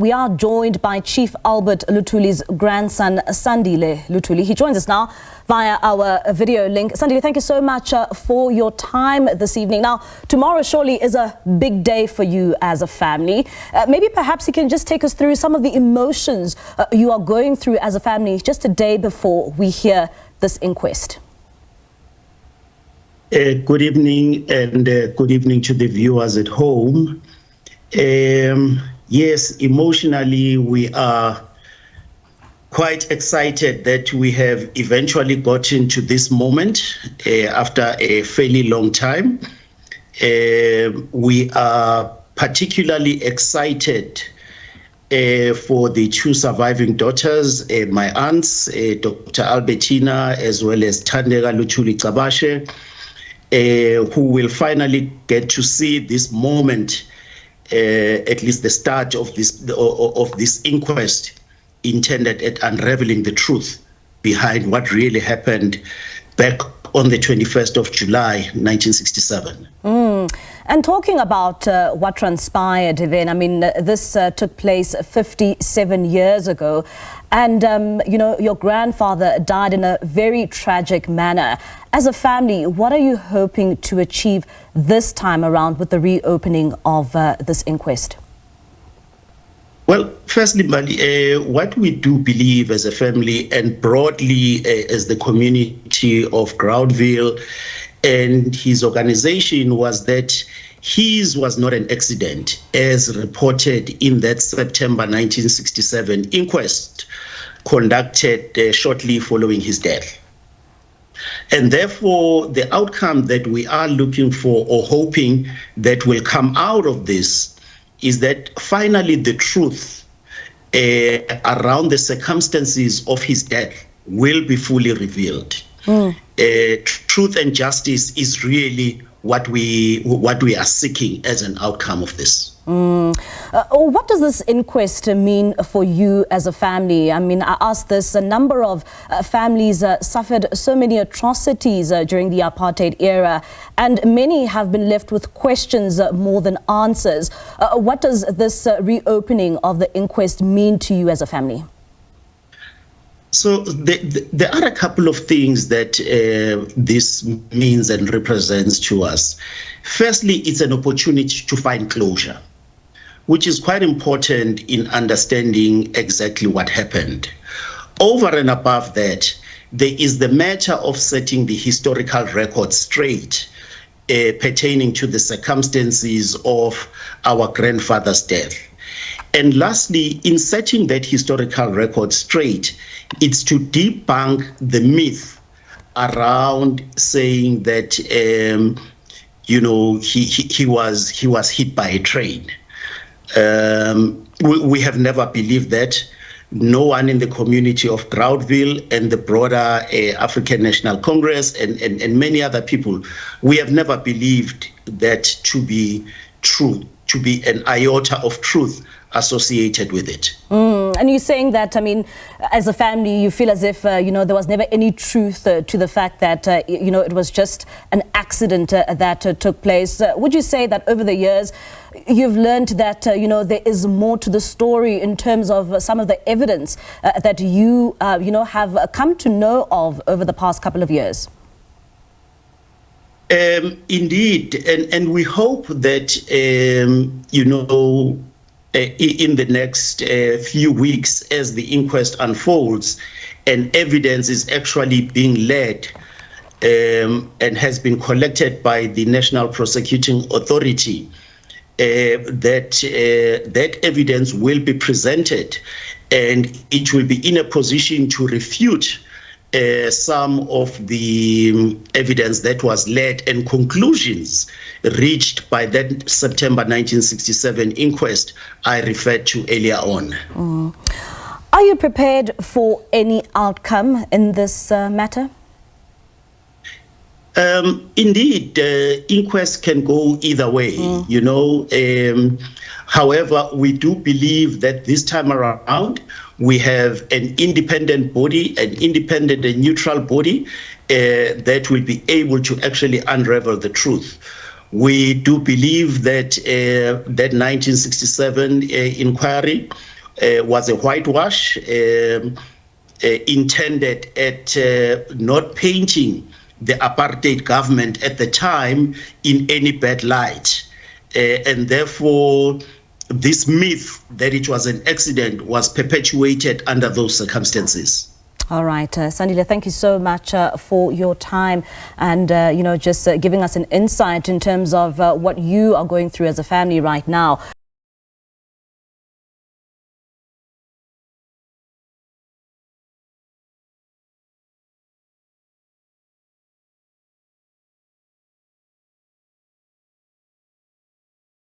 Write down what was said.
We are joined by Chief Albert Luthuli's grandson, Sandile Luthuli. He joins us now via our video link. Sandile, thank you so much for your time this evening. Now, tomorrow surely is a big day for you as a family. Maybe perhaps you can just take us through some of the emotions you are going through as a family just a day before we hear this inquest. Good evening, and good evening to the viewers at home. Yes, emotionally, we are quite excited that we have eventually gotten to this moment after a fairly long time. We are particularly excited for the two surviving daughters, my aunts, Dr. Albertina, as well as Thandeka Luthuli Cabashe, who will finally get to see this moment, at least the start of this inquest intended at unraveling the truth behind what really happened back on the 21st of July, 1967. And talking about what transpired then, I mean, this took place 57 years ago. And, you know, your grandfather died in a very tragic manner. As a family, what are you hoping to achieve this time around with the reopening of this inquest? Well, firstly, Mali, what we do believe as a family and broadly as the community of Groundville and his organization was that his was not an accident, as reported in that September 1967 inquest conducted shortly following his death. And therefore, the outcome that we are looking for or hoping that will come out of this is that finally the truth around the circumstances of his death will be fully revealed. Truth and justice is really what we are seeking as an outcome of this. What does this inquest mean for you as a family? I mean, I asked this, a number of families suffered so many atrocities during the apartheid era, and many have been left with questions more than answers. What does this reopening of the inquest mean to you as a family? So there are a couple of things that this means and represents to us. Firstly, it's an opportunity to find closure, which is quite important in understanding exactly what happened. Over and above that, there is the matter of setting the historical record straight pertaining to the circumstances of our grandfather's death. And lastly, in setting that historical record straight, it's to debunk the myth around saying that you know, he was hit by a train. We have never believed that. No one in the community of Groundville and the broader African National Congress and many other people, we have never believed that to be true, to be an iota of truth associated with it. And you're saying that, I mean, as a family, you feel as if, you know, there was never any truth to the fact that, you know, it was just an accident that took place. Would you say that over the years, you've learned that, you know, there is more to the story in terms of some of the evidence that you, you know, have come to know of over the past couple of years? Indeed, and we hope that, you know, in the next few weeks as the inquest unfolds and evidence is actually being led and has been collected by the National Prosecuting Authority, that evidence will be presented and it will be in a position to refute some of the evidence that was led and conclusions reached by that September 1967 inquest I referred to earlier on. Are you prepared for any outcome in this matter? Indeed, inquest can go either way, you know. However, we do believe that this time around, we have an independent body, an independent and neutral body that will be able to actually unravel the truth. We do believe that that 1967 inquiry was a whitewash intended at not painting the apartheid government at the time in any bad light. And therefore, this myth that it was an accident was perpetuated under those circumstances. All right, Sandile, thank you so much for your time and, just giving us an insight in terms of what you are going through as a family right now.